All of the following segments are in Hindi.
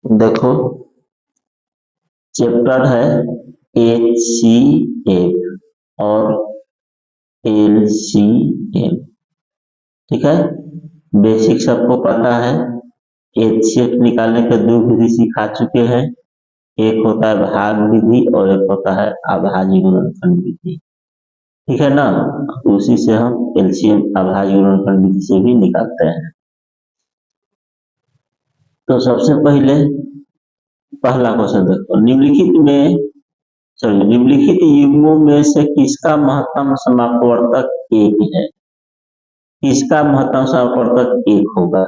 देखो, चैप्टर है HCF और LCM। ठीक है, बेसिक सबको पता है। HCF निकालने के दो विधि सिखा चुके हैं, एक होता है भाग विधि और एक होता है अभाज्य गुणनखंड विधि। ठीक है ना, उसी से हम एलसीएम अभाज्य गुणनखंड विधि से भी निकालते हैं। तो सबसे पहले पहला क्वेश्चन देखो, निम्नलिखित युग्मों में से किसका महत्तम समापवर्तक 1 है? किसका महत्तम समापवर्तक 1 होगा?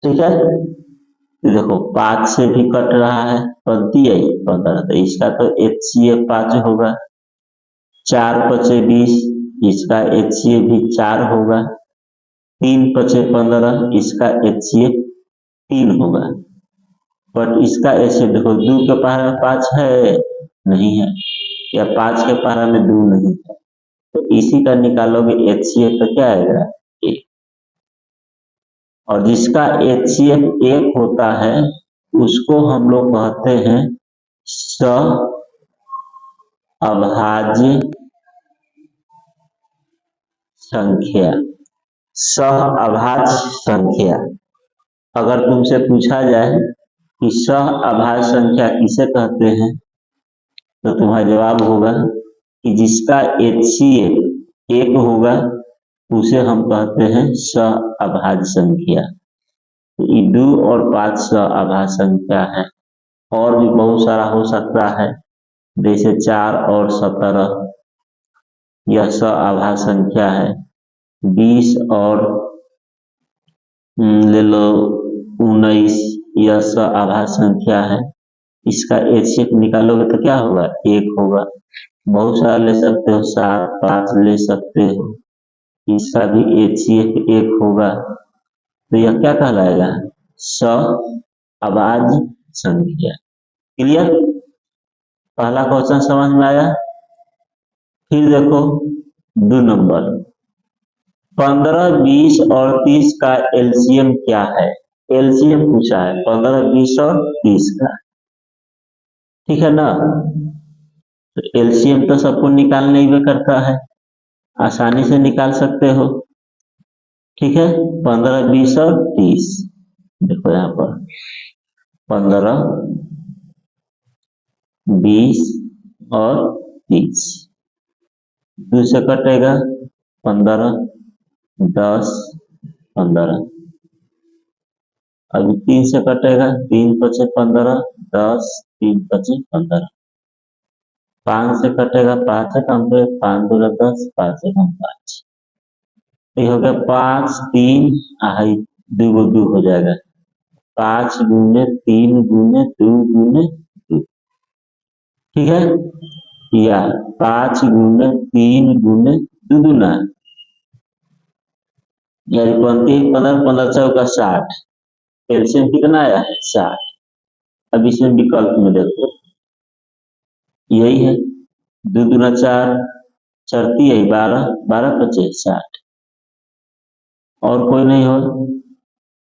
ठीक है, देखो 5 से भी कट रहा है, बनती है 15, तो इसका तो HCF 5 होगा। 4 बचे 20, इसका HCF भी 4 होगा। 3 बचे 15, इसका HCF 3 होगा। बट इसका HCF देखो, 2 के पहाड़ा में 5 है नहीं है, या 5 के पहाड़ा में 2 नहीं है, तो इसी का निकालोगे HCF तो क्या आएगा? 1। और जिसका HCF 1 होता है उसको हम लोग कहते हैं सह-अभाज्य संख्या। सह-अभाज्य संख्या, अगर तुमसे पूछा जाए कि सह-अभाज्य संख्या किसे कहते हैं, तो तुम्हारा जवाब होगा कि जिसका HCF 1 होगा उसे हम कहते हैं सह-अभाज्य संख्या। तो 2 और 5 सह-अभाज्य संख्या है, और भी बहुत सारा हो सकता है, जैसे 4 और 17 यह सह-अभाज्य संख्या है। 20 और ले लो 19 यह सह-अभाज्य संख्या है। इसका HCF निकालोगे तो क्या होगा? 1 होगा। बहुत सारा ले सकते हो, 7, 5 ले सकते हो, इसका भी HCF 1 होगा। तो यह क्या कहलाएगा? सह-अभाज्य संख्या। क्लियर? पहला क्वेश्चन समझ में आया? फिर देखो 2 नंबर, 15, 20 और 30 का LCM क्या है? LCM पूछा है 15, 20 और 30 का। ठीक है ना, तो LCM तो सबको निकालने ही करता है, आसानी से निकाल सकते हो। ठीक है, 15, 20 और 30। देखो यहाँ पर 15, 20 और 30, 2 से कटेगा 15, 10, 15, अभी 3 से कटेगा, 3 बचे 15, 10, 3 बचे 15, 5 से कटेगा, 5 से कम पे 5 दूना 10, 5 से कम 5, ये हो गया 5, 3 आई 2 को 2 हो जाएगा, 5 गुने 3 गुने 2 गुने 2। ठीक है, या 5 गुने 3 गुने 2 दूना, यानी 15, 15 चौका 60। एलसीएम कितना आया? 60। अब इसमें विकल्प में देखो, यही है 2 दूना 4, चरती है 12, 12 बचे 60, और कोई नहीं हो,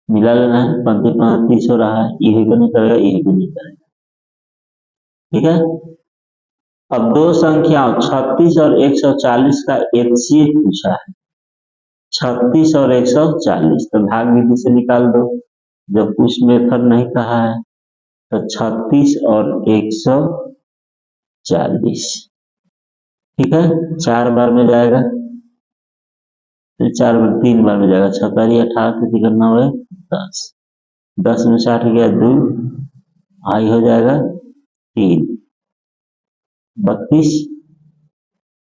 मिला लेना है, 35 35 हो रहा है, यही भी नहीं करेगा, यही भी नहीं करेगा। ठीक है, अब दो संख्याओं 36 और 140 का HCF पूछा है। 36 और 140 तो भाग विधि से निकाल दो, जब कुछ मेथड नहीं कहा है, तो 36 और 140, ठीक है, 4 बार में जाएगा, फिर 4 बार 3 बार में जाएगा, 46 18 से करना हुआ 10, 10 में 60 गया 2, आई हो जाएगा 3, 32,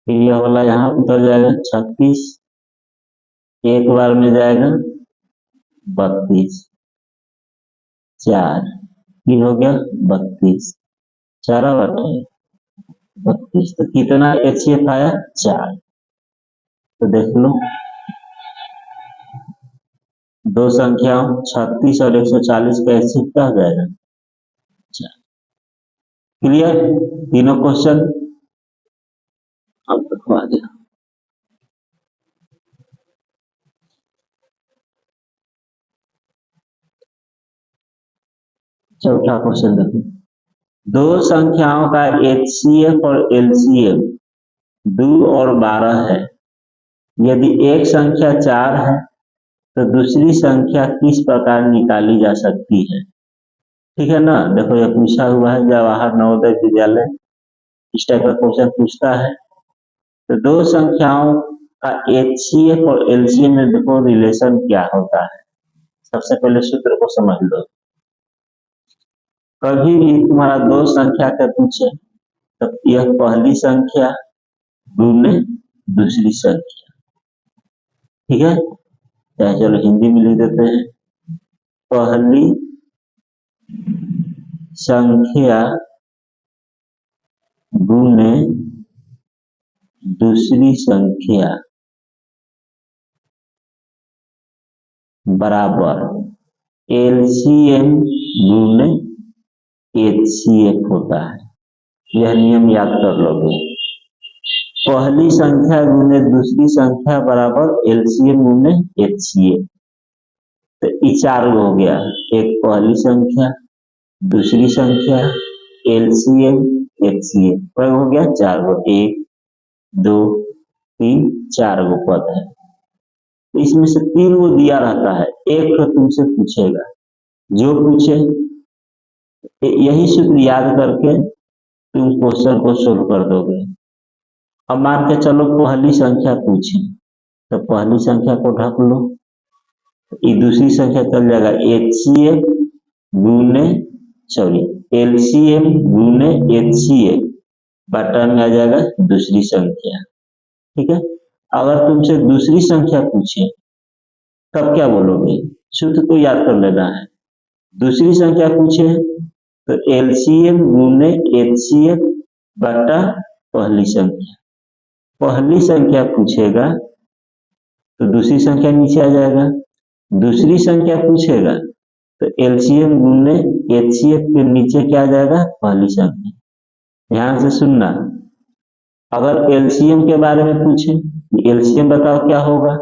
फिर यह वाला यहाँ उतर जाएगा 36, एक बार में जाएगा 32, 4, फिर हो गया 32, 4 और 32, तो कितना HCF आया? 4। तो देख लो, दो संख्याओं 36 और 140 का HCF क्या हो जाएगा? 4। क्लियर? तीनों क्वेश्चन अब देखो आ गया। चौथा क्वेश्चन देखो, दो संख्याओं का एचसीएफ और एलसीएम 2 और 12 है। यदि एक संख्या 4 है तो दूसरी संख्या किस प्रकार निकाली जा सकती है। ठीक है ना। देखो ये पूछा हुआ है जवाहर नवोदय विद्यालय, इस टाइप का क्वेश्चन पूछता है। तो दो संख्याओं का एचसीएफ और एलसीएम में देखो रिलेशन क्या होता है। सबसे पहले सूत्र को समझ लो। कभी भी तुम्हारा दो संख्या का पूछे तो यह पहली संख्या गुने दूसरी संख्या, ठीक है। चाहे चलो हिंदी में लिख देते हैं, पहली संख्या गुने दूसरी संख्या बराबर एलसीएम गुने एचसीएफ होता है। यह नियम याद कर लोगे। पहली संख्या गुने दूसरी संख्या बराबर एलसीएम गुने एचसीएफ। तो ये 4 हो गया, एक पहली संख्या, दूसरी संख्या, एलसीएम, एचसीएफ। कई हो गया 4 गो, 1 2 3 4 गो पद है। तो इसमें से 3 गो दिया रहता है, एक तो तुमसे पूछेगा, जो पूछे यही सूत्र याद करके तुम क्वेश्चन को सोल्व कर दोगे। अब मान के चलो पहली संख्या पूछे तो पहली संख्या को ढक लो, ये दूसरी संख्या चल जाएगा एचसीएफ गुने सॉरी एलसीएम गुने एचसीएफ, बटा में आ जाएगा दूसरी संख्या। ठीक है। अगर तुमसे दूसरी संख्या पूछे तब क्या बोलोगे, सूत्र को याद कर लेना है। दूसरी संख्या पूछे तो एलसीएम गुने एचसीएफ बटा पहली संख्या। पहली संख्या पूछेगा तो दूसरी संख्या नीचे आ जाएगा, दूसरी संख्या पूछेगा तो एलसीएम गुने एचसीएफ के नीचे क्या आ जाएगा, पहली संख्या। ध्यान से सुनना, अगर एलसीएम के बारे में पूछे, एलसीएम बताओ क्या होगा,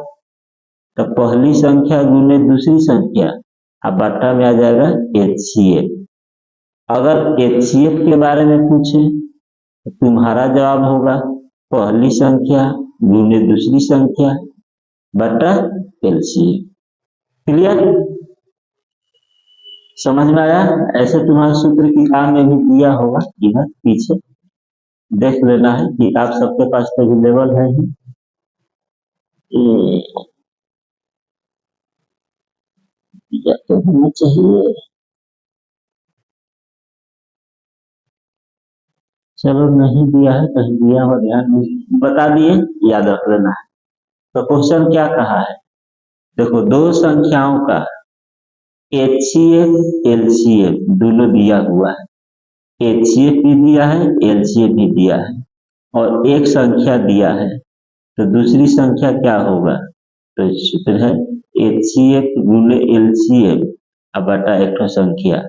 तो पहली संख्या गुने दूसरी संख्या अब बट्टा में आ जाएगा एचसीएफ। अगर एचसीएफ के बारे में पूछे तो तुम्हारा जवाब होगा पहली संख्या गुने दूसरी संख्या बट्टा एलसीएफ। क्लियर, समझ में आया। ऐसे तुम्हारे सूत्र की काम में भी दिया होगा, इधर पीछे देख लेना है कि आप सबके पास तो अवेलेबल है ही। दिया तो होना चाहिए। चलो नहीं दिया है, कहीं दिया हुआ ध्यान नहीं, बता दिए, याद रख लेना है। तो क्वेश्चन क्या कहा है, देखो दो संख्याओं का एचसीएफ एलसीएफ दोनों दिया हुआ है, एचसीएफ भी दिया है एलसीएफ भी दिया है, और एक संख्या दिया है, तो दूसरी संख्या क्या होगा, तो सूत्र है एचसीएफ गुने एलसीएफ अब बटा एक संख्या,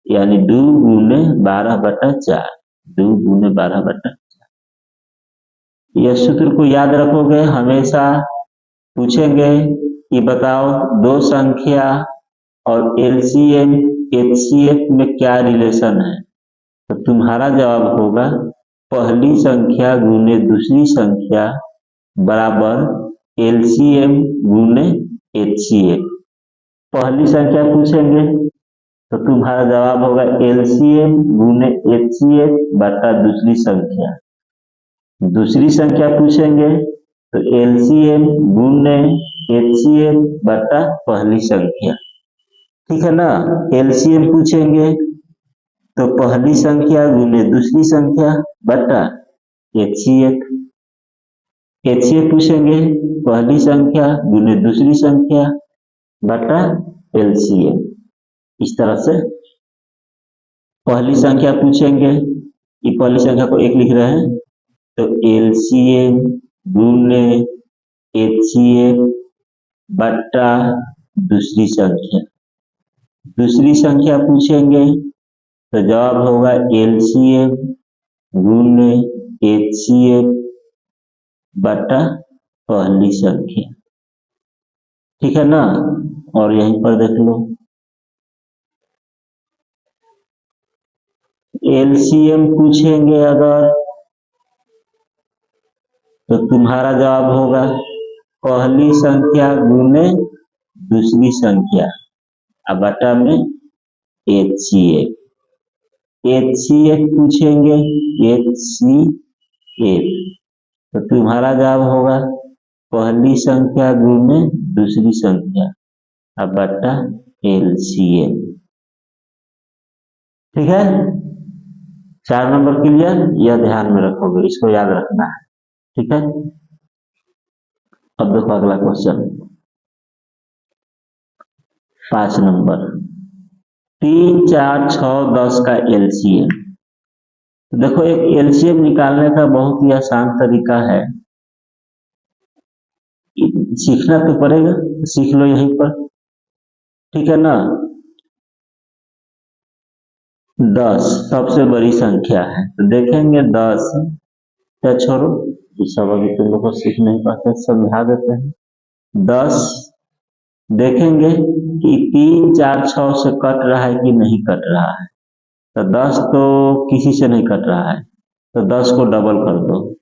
यानी 2 गुने 12 बटा 4, 2 गुने 12 बटा 4। यह सूत्र को याद रखोगे, हमेशा पूछेंगे कि बताओ दो संख्या और एलसीएम एचसीएफ में क्या रिलेशन है, तो तुम्हारा जवाब होगा पहली संख्या गुने दूसरी संख्या बराबर एलसीएम गुने एचसीएफ। पहली संख्या पूछेंगे तो तुम्हारा जवाब होगा एलसीएम गुने एचसीएफ बटा दूसरी संख्या। दूसरी संख्या पूछेंगे तो एलसीएम गुने एचसीएफ बटा पहली संख्या। ठीक है ना। एलसीएम पूछेंगे तो पहली संख्या गुने दूसरी संख्या बटा एचसीएफ। एचसीएफ पूछेंगे पहली संख्या गुने दूसरी संख्या बटा एलसीएम। इस तरह से पहली संख्या पूछेंगे, ये पहली संख्या को 1 लिख रहे हैं, तो एलसीएम गुने एचसीएफ बटा दूसरी संख्या। दूसरी संख्या पूछेंगे तो जवाब होगा एलसीएम गुने एचसीएफ बटा पहली संख्या। ठीक है ना। और यहीं पर देख लो एलसीएम पूछेंगे अगर तो तुम्हारा जवाब होगा पहली संख्या गुने दूसरी संख्या अब बटा में HCF। HCF पूछेंगे HCF तो तुम्हारा जवाब होगा पहली संख्या गुने दूसरी संख्या अब बटा LCM। ठीक है, 4 नंबर क्लियर, यह ध्यान में रखोगे, इसको याद रखना है। ठीक है, अब देखो अगला क्वेश्चन 5 नंबर 3, 4, 6, 10 का LCM। देखो एक LCM निकालने का बहुत ही आसान तरीका है, सीखना तो पड़ेगा, सीख लो यहीं पर। ठीक है ना, 10 सबसे बड़ी संख्या है तो देखेंगे 10 क्या छोड़ो ये सब अभी तुम लोग को सीख नहीं पाते, समझा देते हैं। 10 देखेंगे कि 3, 4, 6 से कट रहा है कि नहीं कट रहा है, तो 10 तो किसी से नहीं कट रहा है तो 10 को डबल कर दो,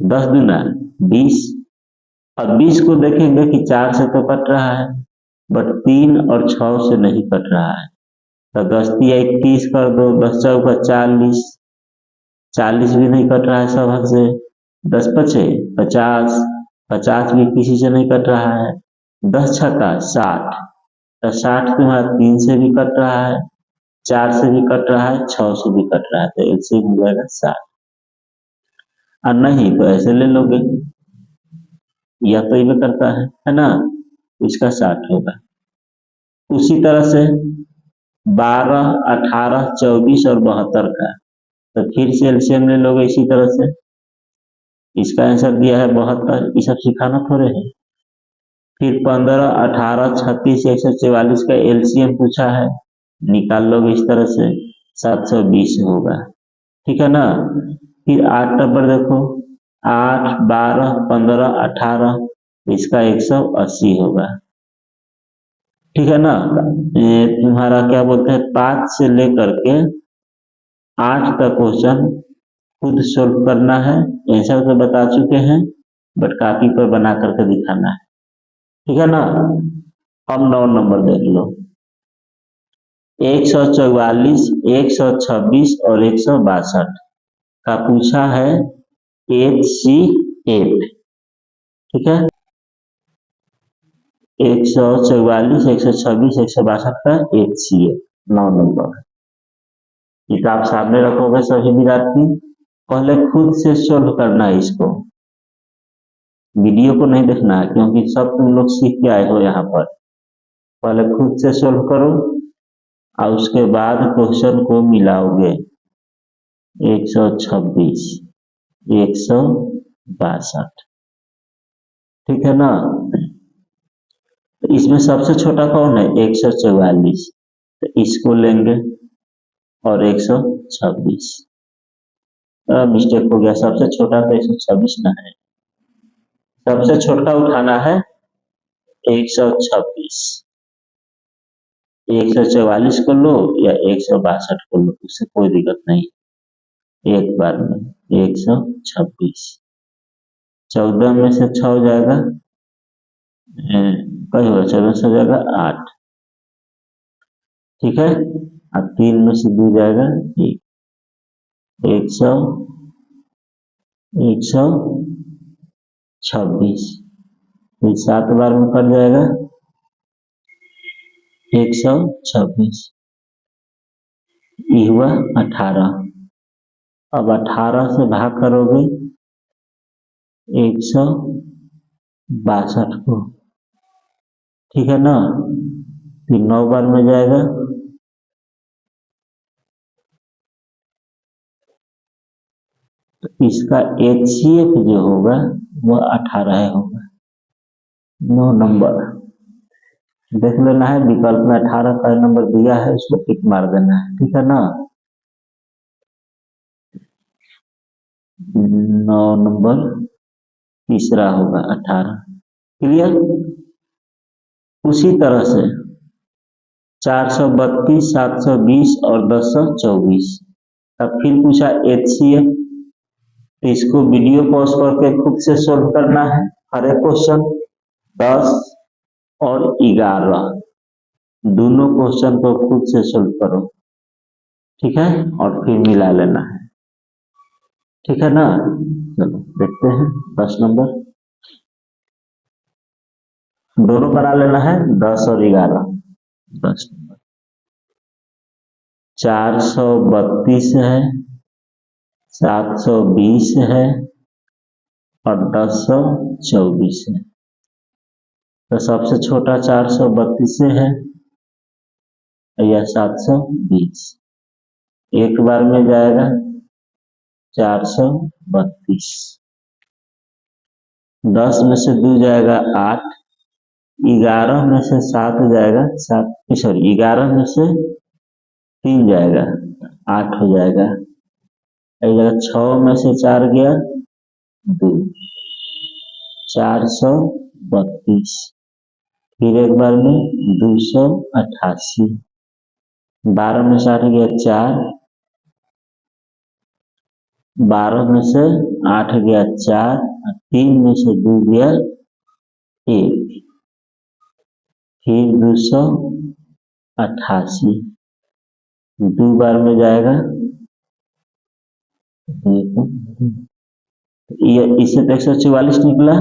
10 दूना 20। अब 20 को देखेंगे कि 4 से तो कट रहा है बट 3 और 6 से नहीं कट रहा है तो 10 तिया 21 कर दो, 10 चौका 40, 40 भी नहीं कट रहा है सब से, 10 पचे 50, 50 भी किसी से नहीं कट रहा है, 10 छक्का 60 तो 60 तुम्हारा 3 से भी कट रहा है, 4 से भी कट रहा है, 6 से भी कट रहा है तो एलसीएम हो जाएगा 60। और नहीं तो ऐसे ले लोगे, या तो ये करता है ना, इसका 60 होगा। उसी तरह से 12, 18, 24 और 72 का तो फिर से एलसीएम ले लोगे इसी तरह से। इसका आंसर दिया है 72, ये सब सिखाना थोड़े है। फिर 15, 18, 36, 144 का एलसीएम पूछा है, निकाल लोगे इस तरह से 720 होगा। ठीक है ना, फिर 8 नंबर देखो 8, 12, 15, 18 इसका 180 होगा। ठीक है ना, ये तुम्हारा क्या बोलते हैं 5 से लेकर के 8 का क्वेश्चन खुद सोल्व करना है, आंसर तो बता चुके हैं बट कॉपी पर बना करके दिखाना है। ठीक है ना, अब 9 नंबर देख लो 144, 126 और 162 का पूछा है HCF। ठीक है, 144, 126, 162 का HCF 9 नंबर। किताब सामने रखोगे सभी विद्यार्थी, पहले खुद से सोल्व करना है इसको, वीडियो को नहीं देखना है क्योंकि सब तुम लोग सीख के आए हो यहाँ पर। पहले खुद से सोल्व करो और उसके बाद क्वेश्चन को मिलाओगे 126, 162। ठीक है ना, तो इसमें सबसे छोटा कौन है 144 तो इसको लेंगे और 126। मिस्टेक हो गया, सबसे छोटा तो 126 ना है, सबसे छोटा उठाना है 126। 144 को लो या 162 को लो, उससे कोई दिक्कत नहीं, एक बार में 126। 14 में से 6 हो जाएगा, कई होगा 14 से हो जाएगा 8। ठीक है, अब 3 में से 2 जाएगा 1, 126, फिर 7 बार में कट जाएगा 126, ये हुआ 18। अब 18 से भाग करोगे 162 को। ठीक है ना, फिर 9 बार में जाएगा, तो इसका HCF जो होगा वह 18 होगा। 9 नंबर देख लेना है, विकल्प में 18 का नंबर दिया है उसको टिक मार देना है। ठीक है ना, 9 नंबर तीसरा होगा 18। क्लियर, उसी तरह से 432, 720 और 1024 अब फिर पूछा HCF, तो इसको वीडियो पॉज करके खुद से सोल्व करना है। हर एक क्वेश्चन 10 और 11 दोनों क्वेश्चन को खुद से सोल्व करो, ठीक है, और फिर मिला लेना है, ठीक है ना। चलो देखते हैं 10 नंबर, दोनों करा लेना है 10 और 11। 10 नंबर 432 है, 720 है और 1024 है। तो सबसे छोटा 432 है या 720, एक बार में जाएगा 432, 10 में से 2 जाएगा 8, 11 में से 7 जाएगा 7, सॉरी 11 में से 3 जाएगा 8 हो जाएगा, 6 में से 4 गया 2, 432, फिर एक बार में 288, 12 में से 8 गया 4, 12 में से 8 गया 4, 3 में से 2 गया 1, फिर 288, 2 बार में जाएगा, ये इससे तो 144 निकला।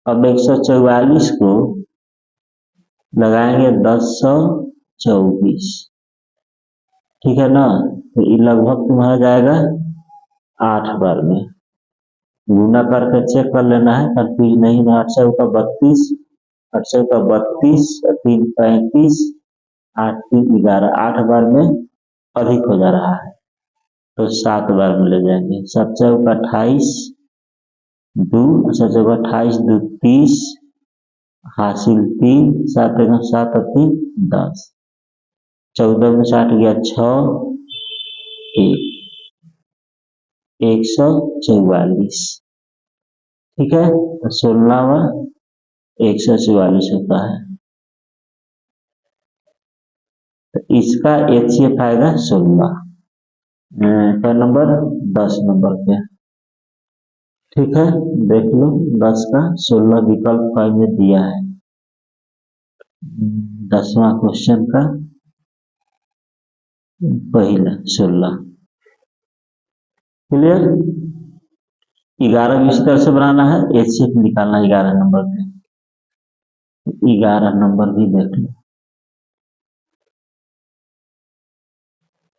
अब 144 को लगाएंगे 1024, ठीक है ना, तो ये लगभग तुम्हारा जाएगा 8 बार में। गुना करके चेक कर लेना है, कंफ्यूज नहीं ना। 8 का 32, 8 का 32, 3 35, 8 3 11, 8 बार में अधिक हो जा रहा है, तो 7 बार में ले जाएंगे। 7 का 28, 2, 7 का 28, 2 30, हासिल 3, 7 का 7 3 10, 14 में 60 गया 6, 1, 144, ठीक है, 16वां 144 होता है। तो इसका HCF आएगा 16 का नंबर 10 नंबर पे, ठीक है, देख लो 10 का 16 विकल्प 5 में दिया है। 10वां क्वेश्चन का पहला 16, क्लियर। 11 भी इसी तरह से बनाना है, HCF निकालना 11 नंबर पे। 11 नंबर भी देख लो,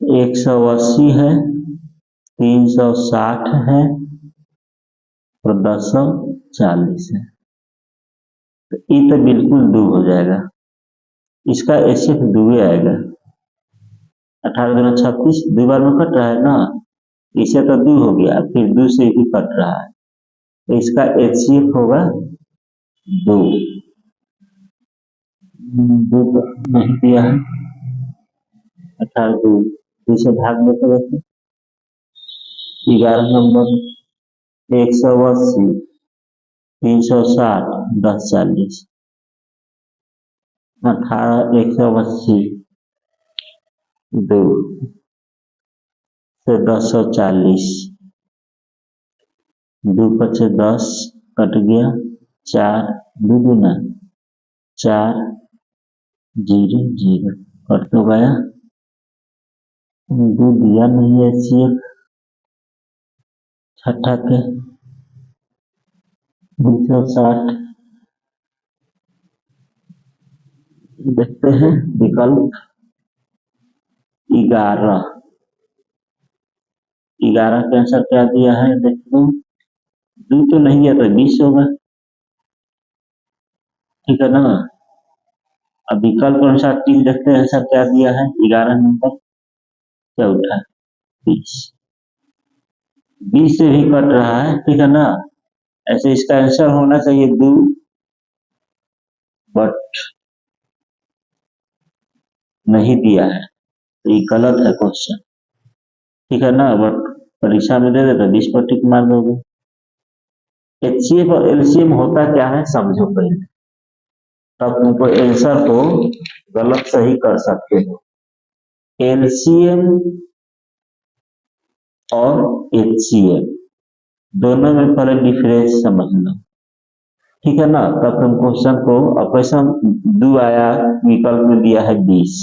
180 है, 360 है और 1040 है, तो ये तो बिल्कुल 2 हो जाएगा, इसका HCF 2 आएगा। 18 दूना 36, 2 बार में कट रहा है ना, इसे तो 2 हो गया, फिर 2 से भी कट रहा है, तो इसका HCF होगा 2। 2 नहीं दिया है, 18 2 से भाग देते वैसे। 11 नंबर 180, 360, 1040, 18 180 2 से 1040, 2 पचे 10 कट गया, 4 2 दूना 4 0 0 कट तो गया, 2 दिया नहीं है HCF, छठा के 260, देखते हैं विकल्प 11, 11 के आंसर क्या दिया है, देखो 2 तो नहीं है तो 20 होगा, ठीक है ना। अब विकल्प अनुसार 3 देखते हैं आंसर क्या दिया है, 11 नंबर चौथा 20, 20 से भी कट रहा है, ठीक है ना। ऐसे इसका आंसर होना चाहिए 2, बट नहीं दिया है, तो ये गलत है क्वेश्चन, ठीक है ना। बट परीक्षा में दे दे तो 20 पर टिक मार दोगे। HCF और LCM होता क्या है समझो पहले, तब तुमको आंसर को गलत सही कर सकते हो। LCM और HCl, दोनों में पहले डिफरेंस समझ लो, ठीक है ना। तब तुम क्वेश्चन को ऑप्शन दो आया, विकल्प में दिया है 20,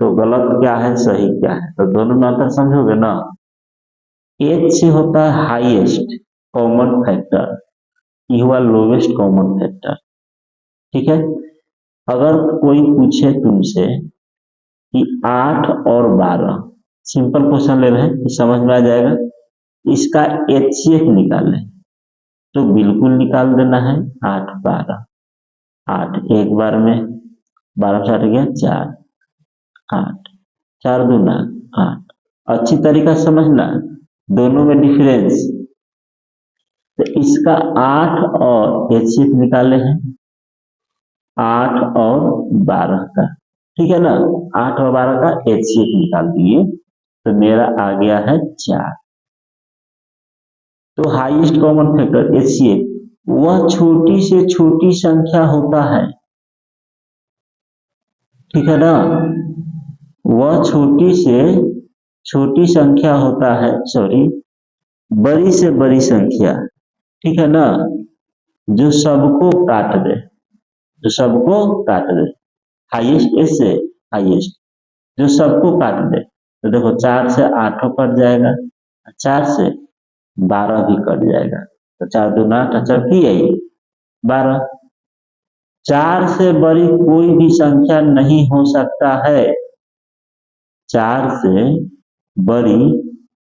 तो गलत क्या है सही क्या है, तो दोनों में अंतर समझोगे ना। H से होता है हाईएस्ट कॉमन फैक्टर, ये हुआ लोवेस्ट कॉमन फैक्टर, ठीक है। अगर कोई पूछे तुमसे कि 8 और 12, सिंपल क्वेश्चन ले रहे हैं कि समझ में आ जाएगा, इसका HCF निकालें, तो बिल्कुल निकाल देना है 8 12, 8 एक बार में 12 साठ गया 4, 8 4 दूना 8, अच्छी तरीका समझना, दोनों में डिफरेंस, तो इसका 8 और HCF निकाले हैं 8 और 12 का, ठीक है ना। 8 और 12 का HCF निकाल दिए तो मेरा आ गया है 4। तो हाईएस्ट कॉमन फैक्टर HCF वह छोटी से छोटी संख्या होता है, ठीक है ना, वह छोटी से छोटी संख्या होता है, सॉरी बड़ी से बड़ी संख्या, ठीक है ना, जो सबको काट दे, जो सबको काट दे, हाईएस्ट एस से हाईएस्ट जो सबको काट दे। तो देखो 4 से 8 कट जाएगा, 4 से 12 भी कट जाएगा, तो 4 दूना 8 4 की है 12। 4 से बड़ी कोई भी संख्या नहीं हो सकता है, 4 से बड़ी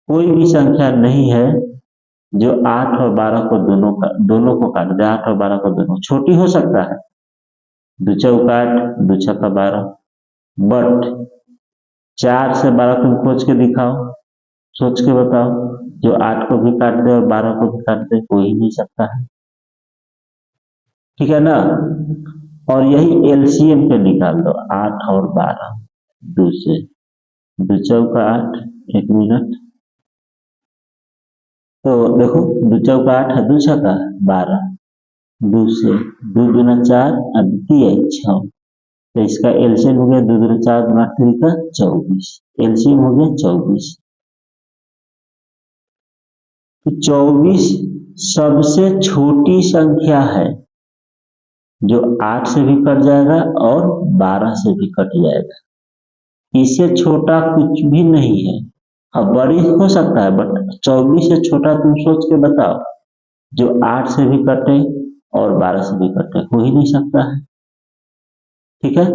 कोई भी संख्या नहीं है जो 8 और 12 को दोनों को काट दे, 8 और 12 को दोनों, छोटी हो सकता है, 2 चौका 8 2 छक्का 12, बट 4 से 12 तुम खोज के दिखाओ, सोच के बताओ, जो 8 को भी काट दे और 12 को भी काट दे, हो ही नहीं सकता है, ठीक है ना। और यही LCM पे निकाल दो, 8 और 12, 2 से 2 चौका 8, 1 मिनट, तो देखो 2 चौका 8 है, 2 छक्का 12, 2 से 2 दूना 4 और 6, तो इसका एलसीएम हो गया 2 दूना 4 गुना 3 का 24, एलसीएम हो गया 24। तो 24 सबसे छोटी संख्या है जो 8 से भी कट जाएगा और 12 से भी कट जाएगा, इससे छोटा कुछ भी नहीं है। अब बड़ी हो सकता है बट 24 से छोटा तुम सोच के बताओ, जो 8 से भी कटे और 12 से भी कटे, हो ही नहीं सकता है, ठीक है।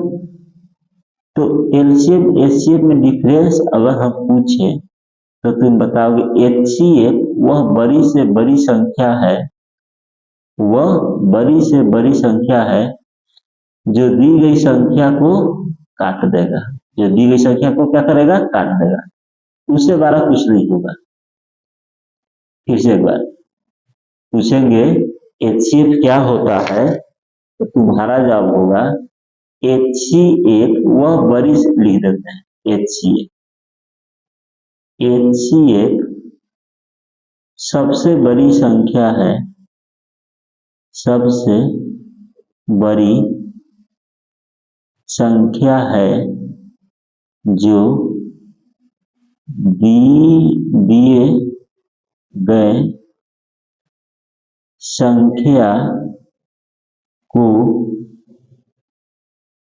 तो एलसीएम एचसीएफ में डिफरेंस अगर हम पूछे तो तुम बताओगे एचसीएफ वह बड़ी से बड़ी संख्या है, वह बड़ी से बड़ी संख्या है जो दी गई संख्या को काट देगा, जो दी गई संख्या को क्या करेगा काट देगा, उससे 12 कुछ नहीं होगा। फिर से एक बार पूछेंगे एचसीएफ क्या होता है, तो तुम्हारा जवाब होगा एचसीएफ वह बड़ी लिख देते हैं, एचसीएफ सबसे बड़ी संख्या है, सबसे बड़ी संख्या है जो दिए गए संख्या को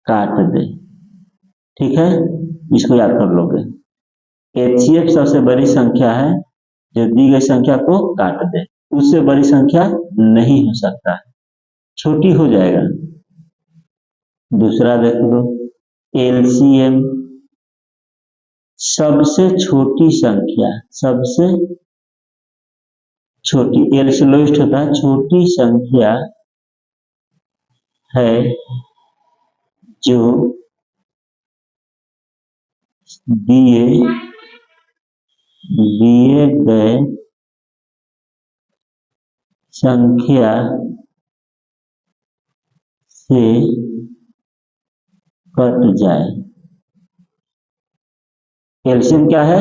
काट दे, ठीक है, इसको याद कर लोगे। एचसीएफ सबसे बड़ी संख्या है जो दी गई संख्या को काट दे, उससे बड़ी संख्या नहीं हो सकता है, छोटी हो जाएगा। दूसरा देख लो एलसीएम सबसे छोटी संख्या, सबसे छोटी, एल से लोएस्ट होता है, छोटी संख्या है जो दिए गए संख्या से कट जाए। एलसीएम क्या है,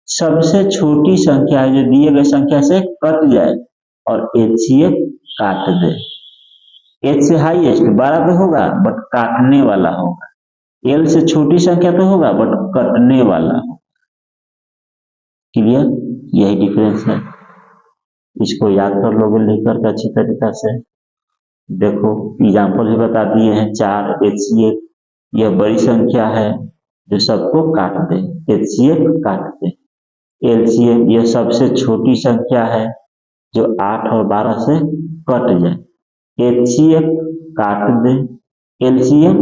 सबसे छोटी संख्या है जो दिए गए संख्या से कट जाए, और एचसीएफ काट दे। एच से हाईएस्ट 12 पे होगा बट काटने वाला होगा, एल से छोटी संख्या तो होगा बट कटने वाला होगा, क्लियर, यही डिफरेंस है। इसको याद कर लोगे लिखकर के अच्छी तरीका से। देखो एग्जाम्पल भी बता दिए हैं 4 HCF, यह बड़ी संख्या है जो सबको काट दे, HCF काट दे। LCM यह सबसे छोटी संख्या है जो 8 और 12 से कट जाए, HCF काट दे, LCM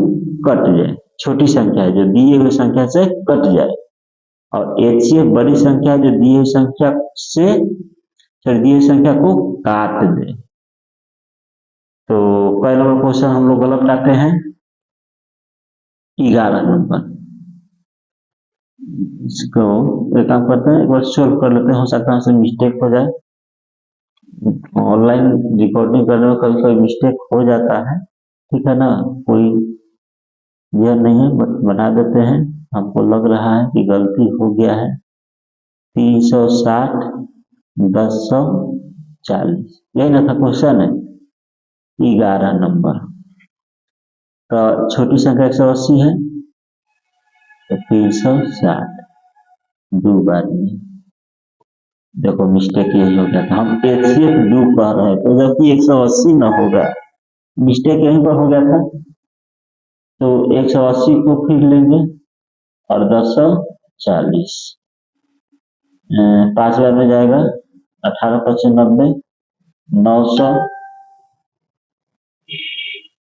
कट जाए, छोटी संख्या है जो दिए हुए संख्या से कट जाए, और HCF बड़ी संख्या है जो दिए हुए संख्या से दिए हुए संख्या को काट दे। तो कई नंबर क्वेश्चन हम लोग गलत लाते हैं, 11 नंबर। इसको एक काम करते हैं, एक बार सोल्व कर लेते हैं, हो सकता है उससे मिस्टेक हो जाए। ऑनलाइन रिकॉर्डिंग करने में कभी कभी मिस्टेक हो जाता है, ठीक है ना, कोई यह नहीं है, बना देते हैं। हमको लग रहा है कि गलती हो गया है। 360 1040 यही ना था क्वेश्चन है, 11 नंबर। तो छोटी संख्या 180 है, तो 360 दो बार में, देखो मिस्टेक यही हो गया था, हम HCF दो कह रहे हैं, तो जबकि 180 न होगा, मिस्टेक यहीं पर हो गया था। तो 180 को फिर लेंगे और 1040 5 बार में जाएगा, 18 25 90, 900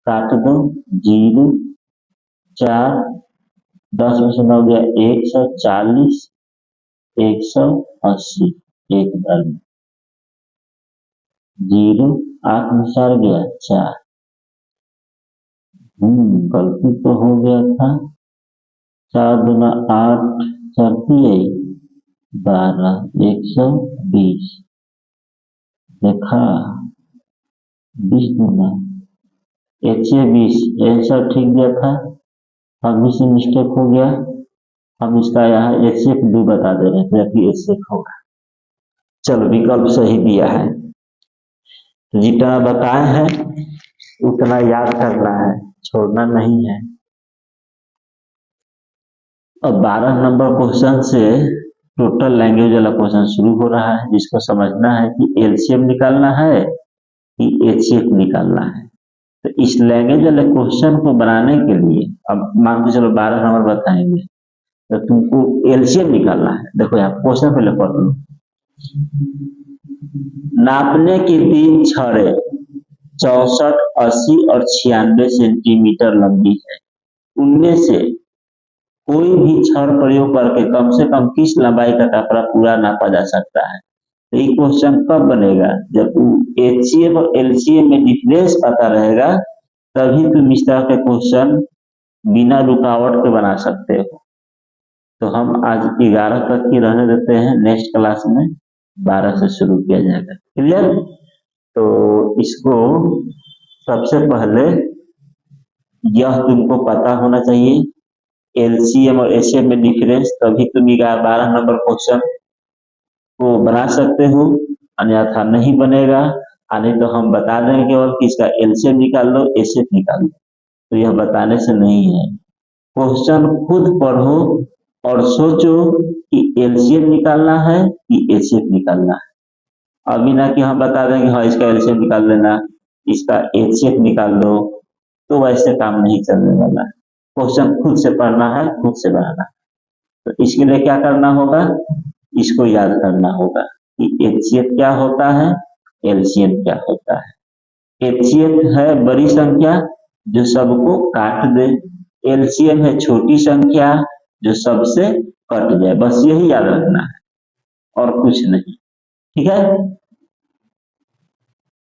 काट दो, 0 4 10 में से 9 गया, 140 180 एक बार में, 0 8 में 4 गया 4, गलती तो हो गया था। 4 दूना 8 4 12 120, देखा 20 दूना HCF 20, आंसर ठीक दिया था, हम से मिस्टेक हो गया, हम इसका यहाँ HCF 2 बता दे रहे थे कि HCF होगा। चलो विकल्प सही दिया है, जितना बताए हैं उतना याद करना है, छोड़ना नहीं है। अब 12 नंबर क्वेश्चन से टोटल लैंग्वेज वाला क्वेश्चन शुरू हो रहा है, जिसको समझना है कि LCM निकालना है कि HCF निकालना है। तो इस लैंग्वेज वाले क्वेश्चन को बनाने के लिए अब मान के चलो 12 नंबर बताएंगे, तो तुमको LCM निकालना है। देखो यहाँ क्वेश्चन पहले पढ़ लो। नापने की 3 छड़े 64, 80 और 96 सेंटीमीटर लंबी है, उनमें से कोई भी छड़ प्रयोग करके कम से कम किस लंबाई का कपड़ा पूरा नापा जा सकता है। तो ये क्वेश्चन कब बनेगा, जब HCF और LCM में डिफरेंस पता रहेगा, तभी तुम इस तरह के क्वेश्चन बिना रुकावट के बना सकते हो। तो हम आज 11 तक ही रहने देते हैं, नेक्स्ट क्लास में 12 से शुरू किया जाएगा। क्लियर? तो इसको सबसे पहले यह तुमको पता होना चाहिए, LCM और HCF में डिफरेंस, तभी तुम 12 नंबर क्वेश्चन को बना सकते हो, अन्यथा नहीं बनेगा। नहीं तो हम बता देंगे केवल कि इसका LCM निकाल लो, HCF निकाल लो, तो यह बताने से नहीं है। क्वेश्चन खुद पढ़ो और सोचो कि LCM निकालना है कि HCF निकालना है। अभी ना कि हम बता देंगे हाँ इसका LCM निकाल लेना, इसका HCF निकाल लो, तो वैसे काम नहीं चलने वाला है। क्वेश्चन खुद से पढ़ना है, खुद से बनाना है। तो इसके लिए क्या करना होगा, इसको याद करना होगा कि HCF क्या होता है, LCM क्या होता है। HCF है बड़ी संख्या जो सबको काट दे, LCM है छोटी संख्या जो सबसे कट जाए, बस यही याद रखना है और कुछ नहीं। ठीक है।